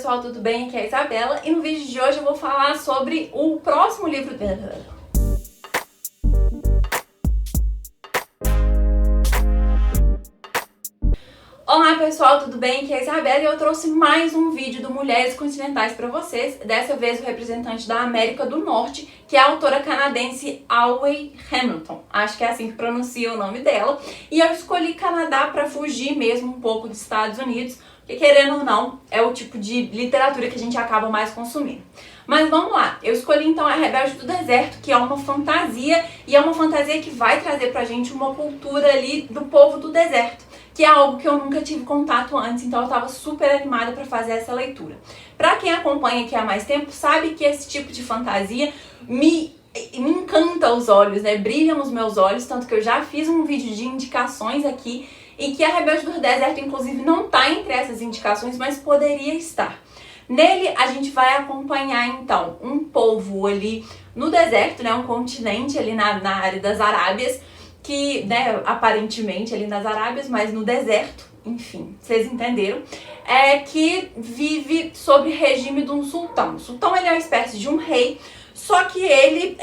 pessoal, tudo bem? Aqui é a Isabela e no vídeo de hoje eu vou falar sobre o próximo livro... Olá pessoal, tudo bem? Aqui é a Isabela e eu trouxe mais um vídeo do Mulheres Continentais para vocês. Dessa vez o representante da América do Norte, que é a autora canadense Aoi Hamilton. Acho que é assim que pronuncia o nome dela. E eu escolhi Canadá para fugir mesmo um pouco dos Estados Unidos, porque querendo ou não, é o tipo de literatura que a gente acaba mais consumindo. Mas vamos lá, eu escolhi então A Rebelde do Deserto, que é uma fantasia, e é uma fantasia que vai trazer pra gente uma cultura ali do povo do deserto, que é algo que eu nunca tive contato antes, então eu tava super animada pra fazer essa leitura. Pra quem acompanha aqui há mais tempo, sabe que esse tipo de fantasia me encanta os olhos, né? Brilham os meus olhos, tanto que eu já fiz um vídeo de indicações aqui, e que A Rebelde do Deserto, inclusive, não tá entre essas indicações, mas poderia estar. Nele, a gente vai acompanhar, então, um povo ali no deserto, né, um continente ali na área das Arábias, que, né, aparentemente ali nas Arábias, mas no deserto, enfim, vocês entenderam, que vive sob regime de um sultão. O sultão, ele é uma espécie de um rei, só que ele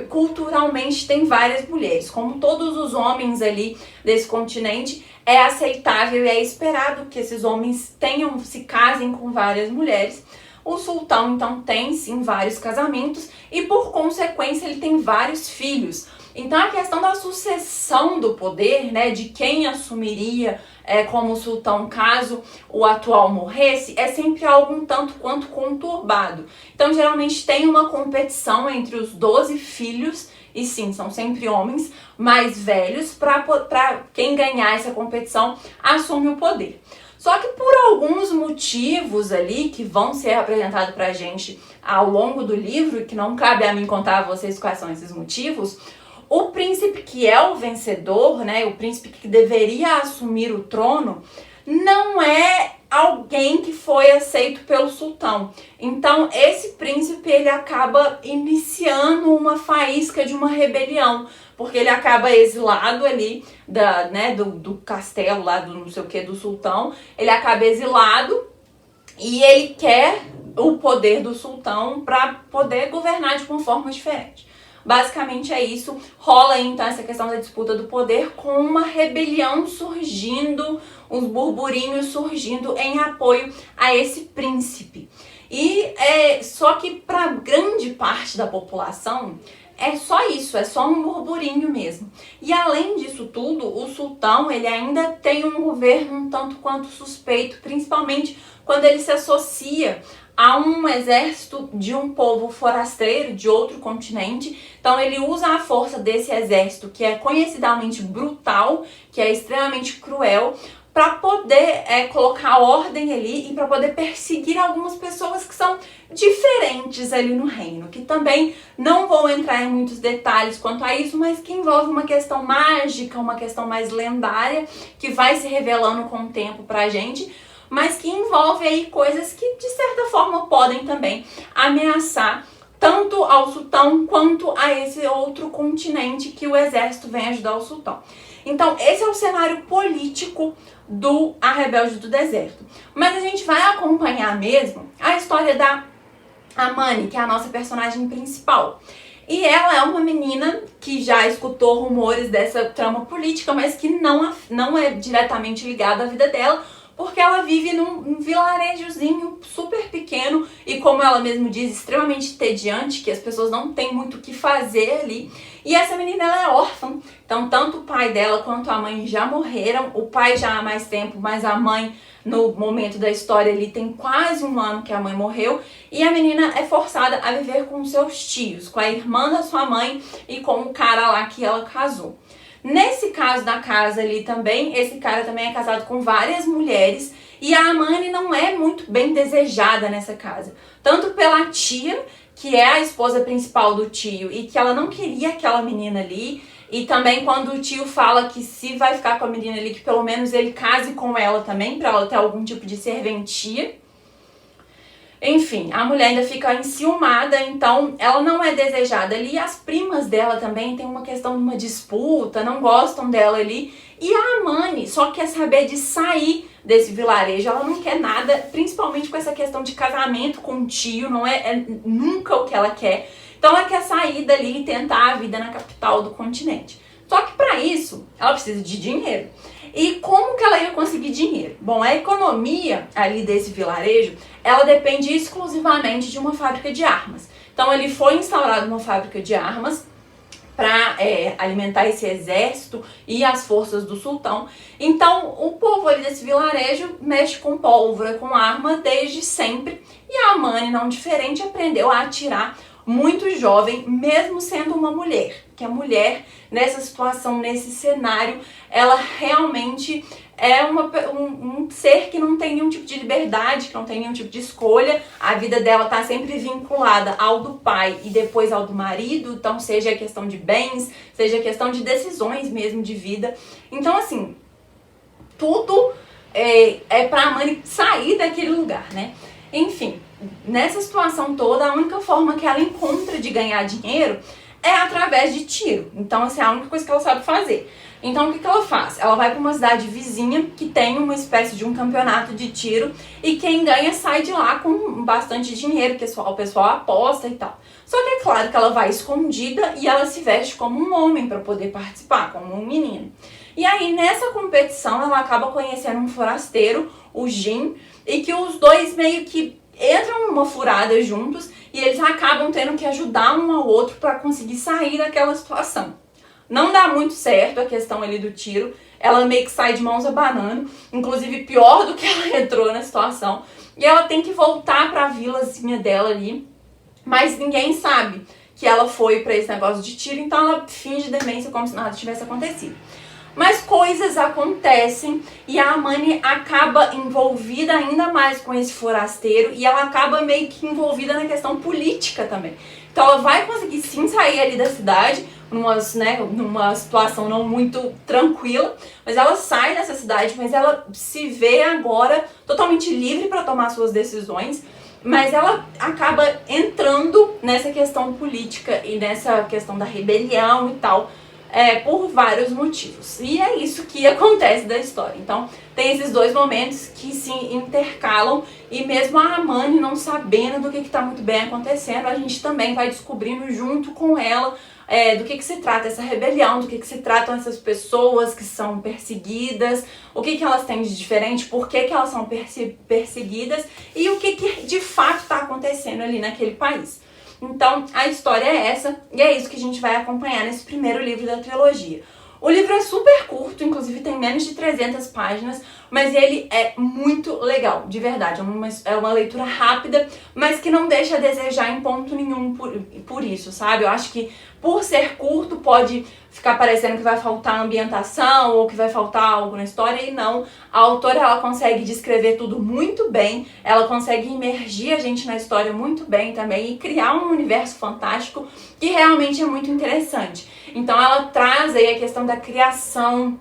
culturalmente tem várias mulheres. Como todos os homens ali desse continente, é aceitável e é esperado que esses homens se casem com várias mulheres. O sultão, então, tem sim vários casamentos e, por consequência, ele tem vários filhos. Então, a questão da sucessão do poder, né, de quem assumiria como sultão caso o atual morresse, é sempre algo um tanto quanto conturbado. Então, geralmente tem uma competição entre os 12 filhos, e sim, são sempre homens mais velhos, para quem ganhar essa competição assume o poder. Só que por alguns motivos ali que vão ser apresentados pra gente ao longo do livro, que não cabe a mim contar a vocês quais são esses motivos, o príncipe que é o vencedor, né, o príncipe que deveria assumir o trono, não é alguém que foi aceito pelo sultão. Então, esse príncipe, ele acaba iniciando uma faísca de uma rebelião, porque ele acaba exilado ali do castelo lá, do não sei o que, do sultão. Ele acaba exilado e ele quer o poder do sultão para poder governar de uma forma diferente. Basicamente é isso. Rola então essa questão da disputa do poder com uma rebelião surgindo, uns burburinhos surgindo em apoio a esse príncipe. E só que para grande parte da população é só isso, é só um burburinho mesmo. E além disso tudo, o sultão, ele ainda tem um governo um tanto quanto suspeito, principalmente quando ele se associa a um exército de um povo forasteiro de outro continente. Então ele usa a força desse exército, que é conhecidamente brutal, que é extremamente cruel, para poder colocar ordem ali e para poder perseguir algumas pessoas que são diferentes ali no reino, que também não vou entrar em muitos detalhes quanto a isso, mas que envolve uma questão mágica, uma questão mais lendária, que vai se revelando com o tempo pra gente, mas que envolve aí coisas que de certa forma podem também ameaçar tanto ao sultão quanto a esse outro continente que o exército vem ajudar o sultão. Então esse é o cenário político do A Rebelde do Deserto. Mas a gente vai acompanhar mesmo a história da Amani, que é a nossa personagem principal. E ela é uma menina que já escutou rumores dessa trama política, mas que não é diretamente ligada à vida dela, porque ela vive num vilarejozinho super pequeno e, como ela mesma diz, extremamente entediante, que as pessoas não têm muito o que fazer ali. E essa menina, ela é órfã, então tanto o pai dela quanto a mãe já morreram. O pai já há mais tempo, mas a mãe, no momento da história ali, tem quase um ano que a mãe morreu. E a menina é forçada a viver com seus tios, com a irmã da sua mãe e com o cara lá que ela casou. Nesse caso da casa ali também, esse cara também é casado com várias mulheres e a Amani não é muito bem desejada nessa casa. Tanto pela tia, que é a esposa principal do tio e que ela não queria aquela menina ali, e também quando o tio fala que se vai ficar com a menina ali, que pelo menos ele case com ela também, pra ela ter algum tipo de serventia. Enfim, a mulher ainda fica enciumada, então ela não é desejada ali. As primas dela também tem uma questão de uma disputa, não gostam dela ali. E a Amani só quer saber de sair desse vilarejo, ela não quer nada, principalmente com essa questão de casamento com o tio, não é nunca o que ela quer. Então ela quer sair dali e tentar a vida na capital do continente. Só que para isso, ela precisa de dinheiro. E como que ela ia conseguir dinheiro? Bom, a economia ali desse vilarejo, ela depende exclusivamente de uma fábrica de armas. Então ali foi instaurada uma fábrica de armas para alimentar esse exército e as forças do sultão. Então o povo ali desse vilarejo mexe com pólvora, com arma desde sempre. E a Amani, não diferente, aprendeu a atirar muito jovem, mesmo sendo uma mulher. Que a mulher, nessa situação, nesse cenário, ela realmente é um ser que não tem nenhum tipo de liberdade, que não tem nenhum tipo de escolha. A vida dela tá sempre vinculada ao do pai e depois ao do marido. Então, seja a questão de bens, seja a questão de decisões mesmo de vida. Então, assim, tudo é pra Amani sair daquele lugar, né? Enfim, nessa situação toda, a única forma que ela encontra de ganhar dinheiro é através de tiro. Então, essa é a única coisa que ela sabe fazer. Então, o que ela faz? Ela vai para uma cidade vizinha que tem uma espécie de um campeonato de tiro e quem ganha sai de lá com bastante dinheiro, o pessoal aposta e tal. Só que é claro que ela vai escondida e ela se veste como um homem para poder participar, como um menino. E aí, nessa competição, ela acaba conhecendo um forasteiro, o Jin, e que os dois meio que entram numa furada juntos e eles acabam tendo que ajudar um ao outro para conseguir sair daquela situação. Não dá muito certo a questão ali do tiro, ela meio que sai de mãos abanando, inclusive pior do que ela entrou na situação, e ela tem que voltar para a vilazinha dela ali, mas ninguém sabe que ela foi para esse negócio de tiro, então ela finge demência como se nada tivesse acontecido. Mas coisas acontecem e a Amani acaba envolvida ainda mais com esse forasteiro e ela acaba meio que envolvida na questão política também. Então ela vai conseguir sim sair ali da cidade, numa situação não muito tranquila, mas ela sai dessa cidade, mas ela se vê agora totalmente livre para tomar suas decisões, mas ela acaba entrando nessa questão política e nessa questão da rebelião e tal, por vários motivos. E é isso que acontece da história. Então, tem esses dois momentos que se intercalam e mesmo a Amani não sabendo do que está muito bem acontecendo, a gente também vai descobrindo junto com ela do que se trata essa rebelião, do que se tratam essas pessoas que são perseguidas, o que elas têm de diferente, por que elas são perseguidas e o que de fato está acontecendo ali naquele país. Então, a história é essa, e é isso que a gente vai acompanhar nesse primeiro livro da trilogia. O livro é super curto, inclusive tem menos de 300 páginas, mas ele é muito legal, de verdade. É uma leitura rápida, mas que não deixa a desejar em ponto nenhum por isso, sabe? Eu acho que por ser curto pode ficar parecendo que vai faltar ambientação ou que vai faltar algo na história, e não. A autora, ela consegue descrever tudo muito bem, ela consegue imergir a gente na história muito bem também e criar um universo fantástico que realmente é muito interessante. Então ela traz aí a questão da criação,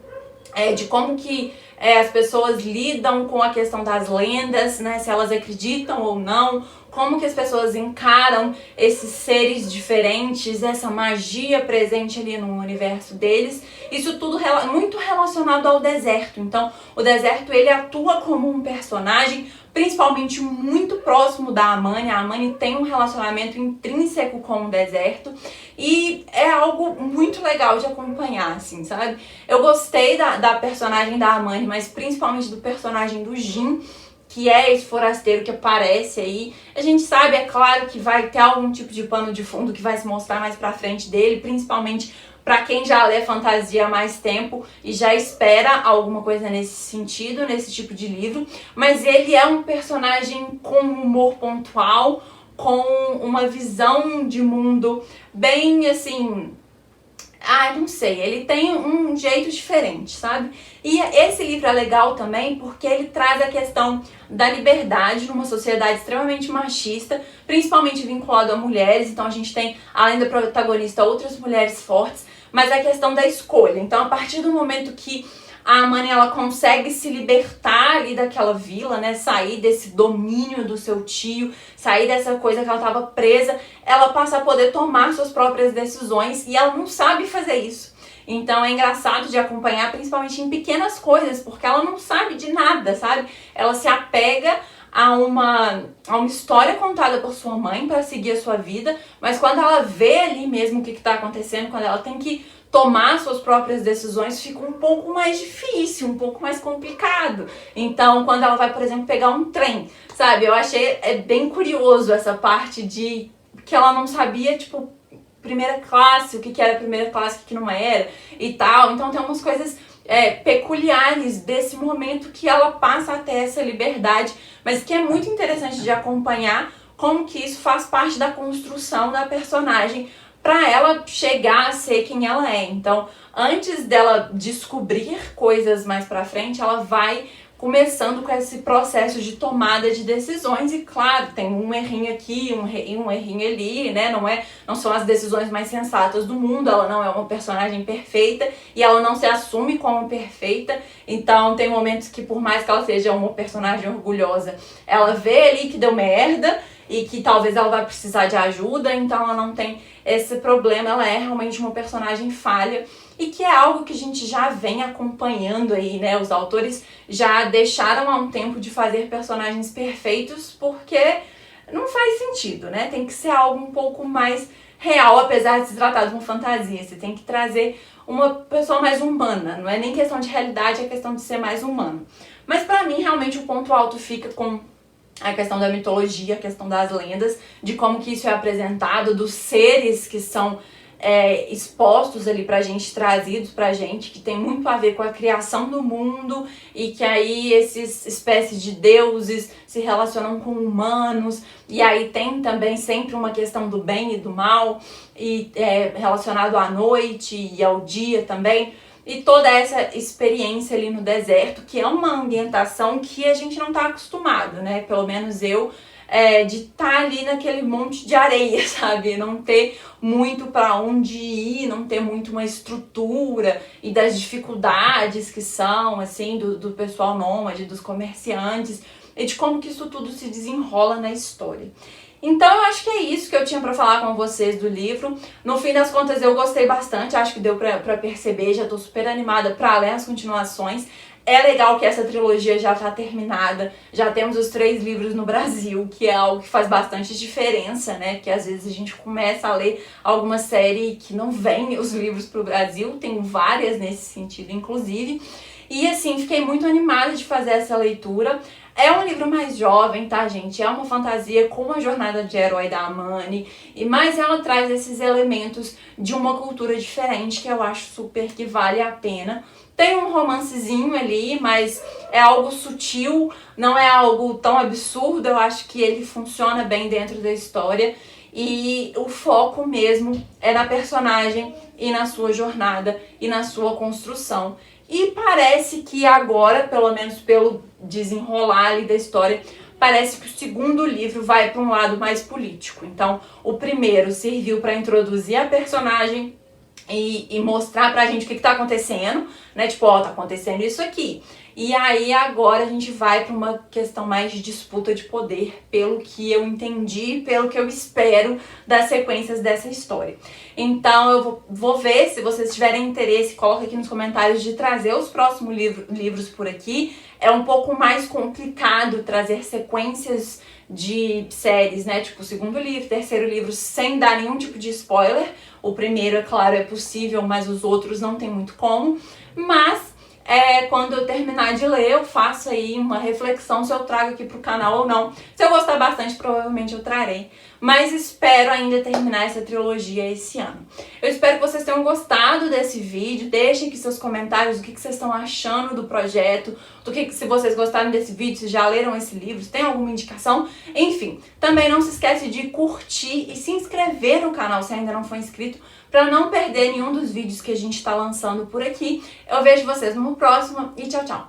de como que as pessoas lidam com a questão das lendas, né, se elas acreditam ou não, como que as pessoas encaram esses seres diferentes, essa magia presente ali no universo deles. Isso tudo muito relacionado ao deserto. Então, o deserto, ele atua como um personagem principalmente muito próximo da Amani. A Amani tem um relacionamento intrínseco com o deserto e é algo muito legal de acompanhar, assim, sabe? Eu gostei da personagem da Amani, mas principalmente do personagem do Jin, que é esse forasteiro que aparece aí. A gente sabe, é claro, que vai ter algum tipo de pano de fundo que vai se mostrar mais pra frente dele, principalmente para quem já lê fantasia há mais tempo e já espera alguma coisa nesse sentido, nesse tipo de livro. Mas ele é um personagem com humor pontual, com uma visão de mundo bem, assim... não sei, ele tem um jeito diferente, sabe? E esse livro é legal também porque ele traz a questão da liberdade numa sociedade extremamente machista, principalmente vinculado a mulheres. Então a gente tem, além da protagonista, outras mulheres fortes, mas a questão da escolha. Então, a partir do momento que a Amani, ela consegue se libertar ali daquela vila, né? Sair desse domínio do seu tio, sair dessa coisa que ela estava presa. Ela passa a poder tomar suas próprias decisões e ela não sabe fazer isso. Então é engraçado de acompanhar, principalmente em pequenas coisas, porque ela não sabe de nada, sabe? Ela se apega a uma história contada por sua mãe para seguir a sua vida, mas quando ela vê ali mesmo o que está acontecendo, quando ela tem que tomar suas próprias decisões, fica um pouco mais difícil, um pouco mais complicado. Então, quando ela vai, por exemplo, pegar um trem, sabe? Eu achei bem curioso essa parte de que ela não sabia, tipo, primeira classe, o que era primeira classe, o que não era e tal. Então tem umas coisas peculiares desse momento que ela passa a ter essa liberdade, mas que é muito interessante de acompanhar como que isso faz parte da construção da personagem para ela chegar a ser quem ela é. Então, antes dela descobrir coisas mais pra frente, ela vai começando com esse processo de tomada de decisões e, claro, tem um errinho aqui, um errinho ali, né? Não são as decisões mais sensatas do mundo, ela não é uma personagem perfeita e ela não se assume como perfeita, então tem momentos que, por mais que ela seja uma personagem orgulhosa, ela vê ali que deu merda e que talvez ela vai precisar de ajuda, então ela não tem esse problema, ela é realmente uma personagem falha e que é algo que a gente já vem acompanhando aí, né? Os autores já deixaram há um tempo de fazer personagens perfeitos porque não faz sentido, né? Tem que ser algo um pouco mais real, apesar de se tratar de uma fantasia. Você tem que trazer uma pessoa mais humana, não é nem questão de realidade, é questão de ser mais humano. Mas pra mim, realmente, o ponto alto fica com a questão da mitologia, a questão das lendas, de como que isso é apresentado, dos seres que são expostos ali pra gente, trazidos pra gente, que tem muito a ver com a criação do mundo e que aí esses espécies de deuses se relacionam com humanos e aí tem também sempre uma questão do bem e do mal e relacionado à noite e ao dia também. E toda essa experiência ali no deserto, que é uma ambientação que a gente não tá acostumado, né? Pelo menos eu, de estar ali naquele monte de areia, sabe? Não ter muito para onde ir, não ter muito uma estrutura e das dificuldades que são, assim, do pessoal nômade, dos comerciantes e de como que isso tudo se desenrola na história. Então eu acho que é isso que eu tinha pra falar com vocês do livro. No fim das contas eu gostei bastante, acho que deu pra perceber, já tô super animada pra ler as continuações. É legal que essa trilogia já tá terminada, já temos os 3 livros no Brasil, que é algo que faz bastante diferença, né? Porque às vezes a gente começa a ler alguma série que não vem os livros pro Brasil, tem várias nesse sentido, inclusive. E assim, fiquei muito animada de fazer essa leitura. É um livro mais jovem, tá, gente? É uma fantasia com a jornada de herói da Amani, mas ela traz esses elementos de uma cultura diferente que eu acho super que vale a pena. Tem um romancezinho ali, mas é algo sutil, não é algo tão absurdo, eu acho que ele funciona bem dentro da história. E o foco mesmo é na personagem e na sua jornada e na sua construção. E parece que agora, pelo menos pelo desenrolar ali da história, parece que o segundo livro vai para um lado mais político. Então, o primeiro serviu para introduzir a personagem e mostrar pra gente o que tá acontecendo, né? Tipo, ó, tá acontecendo isso aqui. E aí agora a gente vai pra uma questão mais de disputa de poder, pelo que eu entendi, pelo que eu espero das sequências dessa história. Então eu vou ver, se vocês tiverem interesse, coloca aqui nos comentários de trazer os próximos livros por aqui. É um pouco mais complicado trazer sequências de séries, né? Tipo, o segundo livro, terceiro livro, sem dar nenhum tipo de spoiler. O primeiro, é claro, é possível, mas os outros não tem muito como. Mas quando eu terminar de ler, eu faço aí uma reflexão se eu trago aqui pro canal ou não. Se eu gostar bastante, provavelmente eu trarei. Mas espero ainda terminar essa trilogia esse ano. Eu espero que vocês tenham gostado desse vídeo. Deixem aqui seus comentários, o que vocês estão achando do projeto, se vocês gostaram desse vídeo, se já leram esse livro, se tem alguma indicação. Enfim, também não se esquece de curtir e se inscrever no canal se ainda não for inscrito, para não perder nenhum dos vídeos que a gente está lançando por aqui. Eu vejo vocês no próximo e tchau, tchau!